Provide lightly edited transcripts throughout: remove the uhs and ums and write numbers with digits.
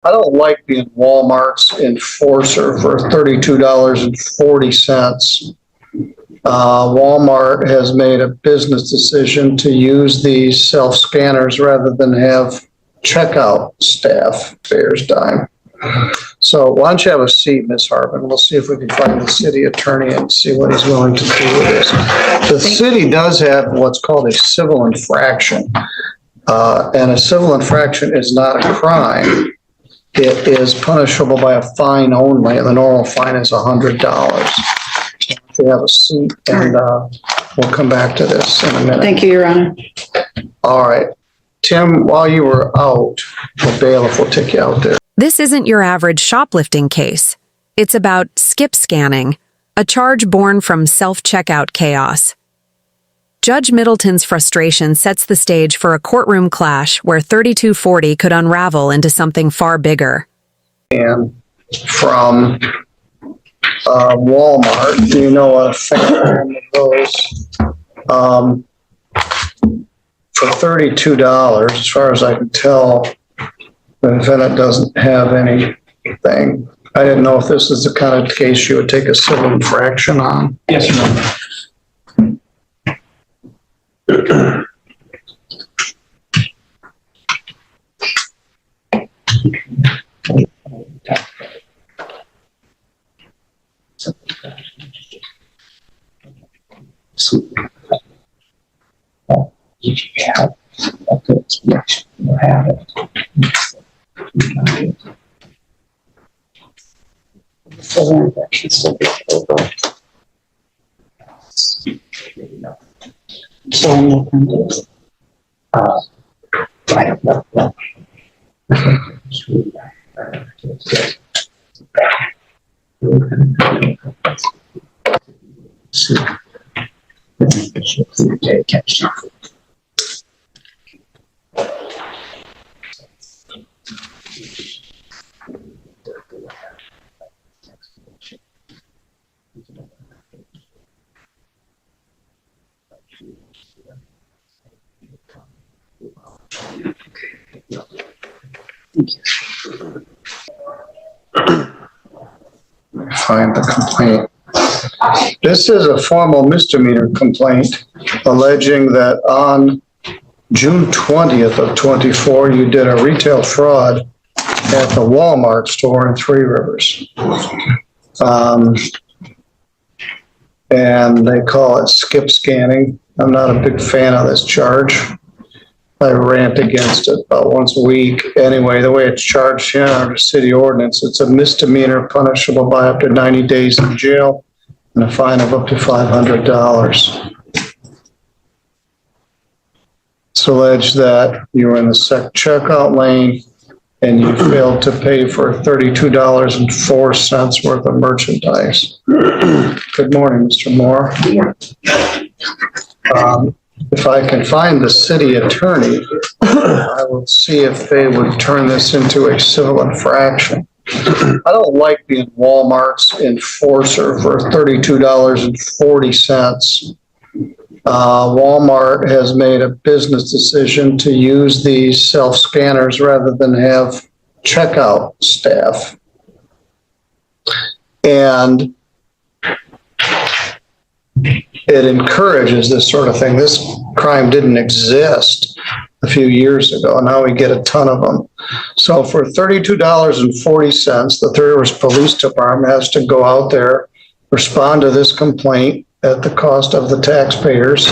I don't like being Walmart's enforcer for $32.40. Walmart has made a business decision to use these self-scanners rather than have checkout staff. Bears dime. So why don't you have a seat, Ms. Harvin? We'll see if we can find the city attorney and see what he's willing to do with this. The city does have what's called a civil infraction. And a civil infraction is not a crime. It is punishable by a fine only, and the normal fine is $100. We have a seat, and we'll come back to this in a minute. Thank you, Your Honor. All right. Tim, while you were out, the bailiff will take you out there. This isn't your average shoplifting case. It's about skip scanning, a charge born from self-checkout chaos. Judge Middleton's frustration sets the stage for a courtroom clash where 3240 could unravel into something far bigger. And from Walmart, do you know a family of those? For $32, as far as I can tell, the defendant doesn't have anything. I didn't know if this is the kind of case you would take a civil infraction on. Yes, Your Honor. If you have a good explanation, you'll have it. So in the appendix. I don't know. Find the complaint. This is a formal misdemeanor complaint alleging that on June 20th of 24, you did a retail fraud at the Walmart store in Three Rivers. And they call it skip scanning. I'm not a big fan of this charge. I rant against it about once a week. Anyway, the way it's charged here under city ordinance, it's a misdemeanor punishable by up to 90 days in jail and a fine of up to $500. It's alleged that you were in the checkout lane and you failed to pay for $32.04 worth of merchandise. Good morning, Mr. Moore. If I can find the city attorney, I will see if they would turn this into a civil infraction. I don't like being Walmart's enforcer for $32.40. Walmart has made a business decision to use these self-scanners rather than have checkout staff. And it encourages this sort of thing. This crime didn't exist a few years ago. Now we get a ton of them. So for $32.40, the Three Rivers Police Department has to go out there, respond to this complaint at the cost of the taxpayers,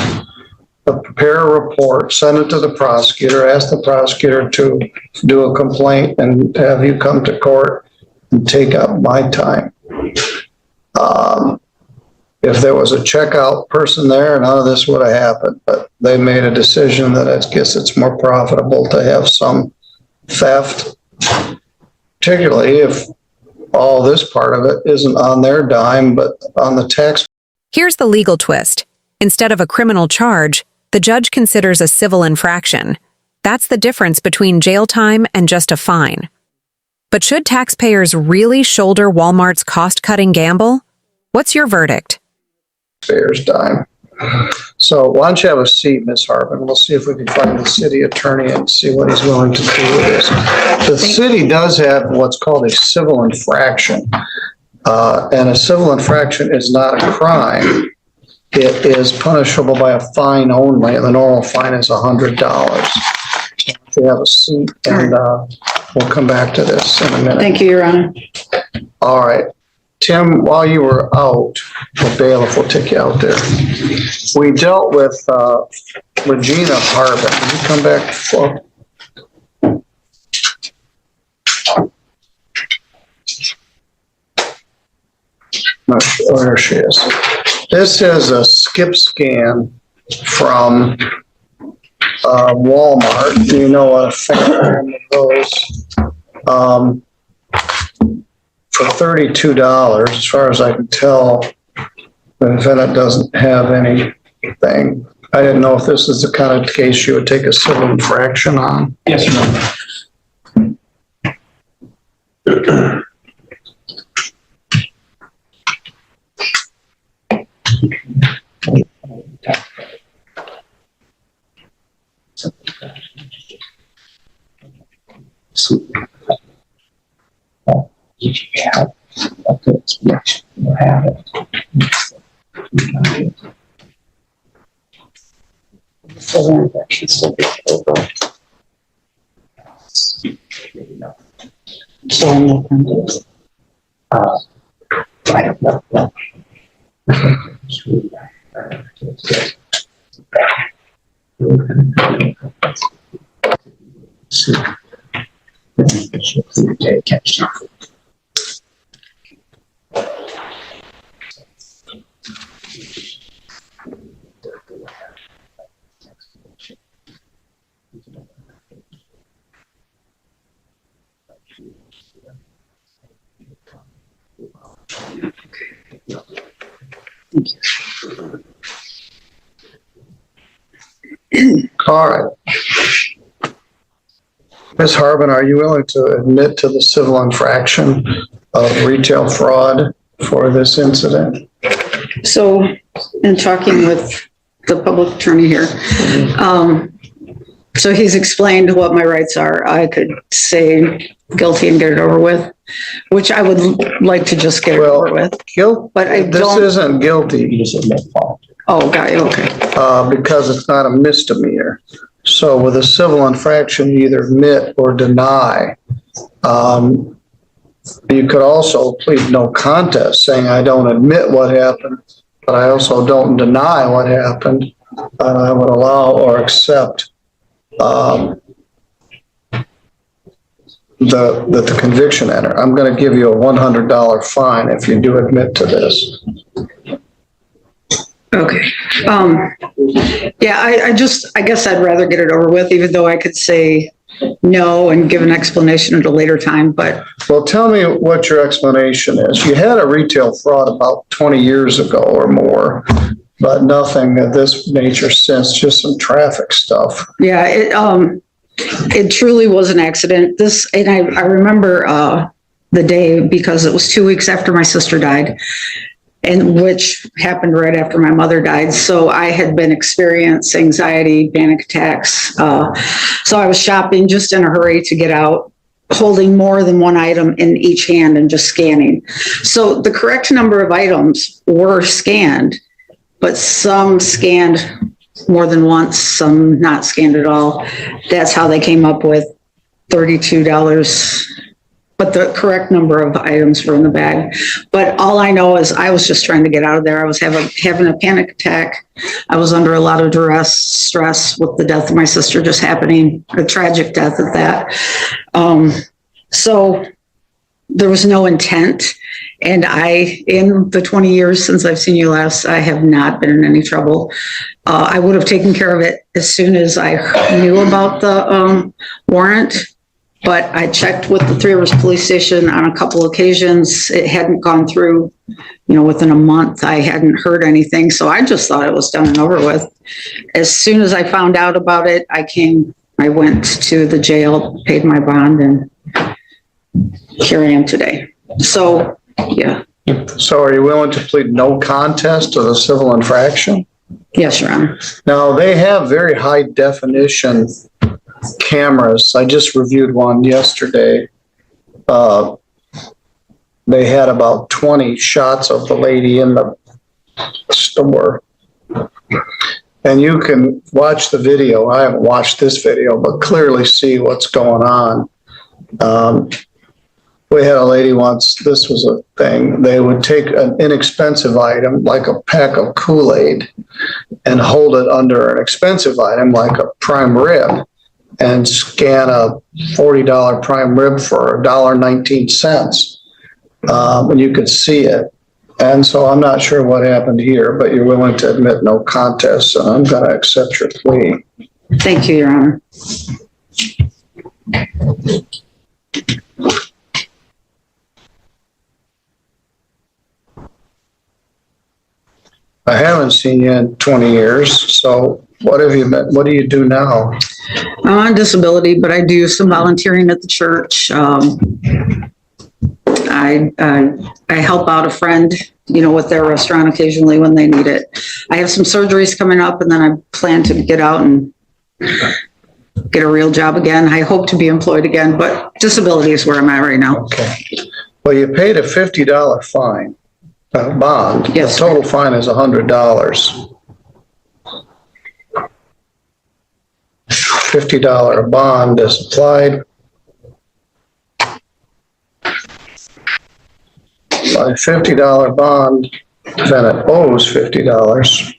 prepare a report, send it to the prosecutor, ask the prosecutor to do a complaint and have you come to court and take up my time. If there was a checkout person there, none of this would have happened, but they made a decision that I guess it's more profitable to have some theft, particularly if all this part of it isn't on their dime, but on the tax. Here's the legal twist. Instead of a criminal charge, the judge considers a civil infraction. That's the difference between jail time and just a fine. But should taxpayers really shoulder Walmart's cost-cutting gamble? What's your verdict? Taxpayers' dime. So why don't you have a seat, Ms. Harbin? We'll see if we can find the city attorney and see what he's willing to do with this. The city does have what's called a civil infraction. And a civil infraction is not a crime. It is punishable by a fine only, and the normal fine is $100. We have a seat, and we'll come back to this in a minute. Thank you, Your Honor. All right. Tim, while you were out, the bailiff will take you out there. We dealt with Regina Harbin. Can you come back for? Not sure where she is. This is a skip scan from Walmart. Do you know what a fan of those? For $32, as far as I can tell, the defendant doesn't have anything. I didn't know if this is the kind of case you would take a civil infraction on. Yes, Your Honor. If you have a good explanation, you have it. Civil infraction still be over. So I'm looking I don't know. All right. Ms. Harbin, are you willing to admit to the civil infraction of retail fraud for this incident? So, in talking with the public attorney here, so he's explained what my rights are. I could say guilty and get it over with, which I would like to just get it over with. Guilt, but I this don't. isn't guilty. You just admit fault. Oh, got it. Okay. Because it's not a misdemeanor. So with a civil infraction, you either admit or deny. You could also plead no contest, saying I don't admit what happened, but I also don't deny what happened. I would allow or accept that the conviction enter. I'm going to give you a $100 fine if you do admit to this. Okay. Yeah, I guess I'd rather get it over with, even though I could say no and give an explanation at a later time, but. Well, tell me what your explanation is. You had a retail fraud about 20 years ago or more, but nothing of this nature since, just some traffic stuff. Yeah, it truly was an accident. And I remember the day because it was 2 weeks after my sister died, and which happened right after my mother died. So I had been experiencing anxiety, panic attacks. So I was shopping just in a hurry to get out, holding more than one item in each hand and just scanning. So the correct number of items were scanned, but some scanned more than once, some not scanned at all. That's how they came up with $32. But the correct number of items were in the bag. But all I know is I was just trying to get out of there. I was having a panic attack. I was under a lot of duress, stress with the death of my sister just happening, a tragic death at that. So there was no intent. And in the 20 years since I've seen you last, I have not been in any trouble. I would have taken care of it as soon as I knew about the warrant. But I checked with the Three Rivers Police Station on a couple occasions. It hadn't gone through, within a month. I hadn't heard anything. So I just thought it was done and over with. As soon as I found out about it, I went to the jail, paid my bond, and here I am today. So, yeah. So are you willing to plead no contest to the civil infraction? Yes, Your Honor. Now, they have very high definition cameras. I just reviewed one yesterday. They had about 20 shots of the lady in the store. And you can watch the video. I haven't watched this video, but clearly see what's going on. We had a lady once, this was a thing, they would take an inexpensive item like a pack of Kool-Aid and hold it under an expensive item like a prime rib and scan a $40 prime rib for $1.19. And you could see it. And so I'm not sure what happened here, but you're willing to admit no contest, so I'm going to accept your plea. Thank you, Your Honor. I haven't seen you in 20 years, so what have you been, what do you do now? I'm on disability, but I do some volunteering at the church. I help out a friend, with their restaurant occasionally when they need it. I have some surgeries coming up, and then I plan to get out and get a real job again. I hope to be employed again, but disability is where I'm at right now. Okay. Well, you paid a $50 fine, bond. Yes. The total fine is $100. $50 bond is applied. By $50 bond, defendant owes $50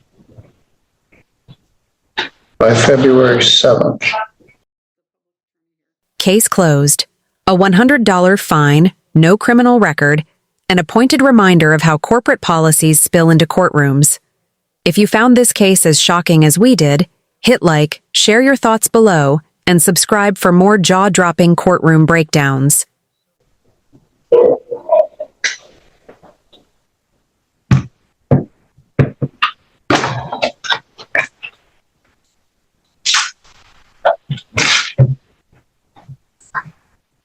by February 7th. Case closed. A $100 fine, no criminal record, and a pointed reminder of how corporate policies spill into courtrooms. If you found this case as shocking as we did, hit like, share your thoughts below, and subscribe for more jaw-dropping courtroom breakdowns.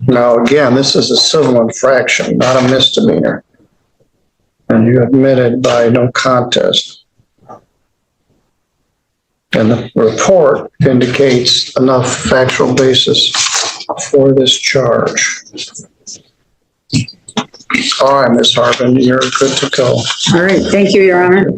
Now, again, this is a civil infraction, not a misdemeanor. And you admitted by no contest. And the report indicates enough factual basis for this charge. All right, Ms. Harbin, you're good to go. All right. Thank you, Your Honor.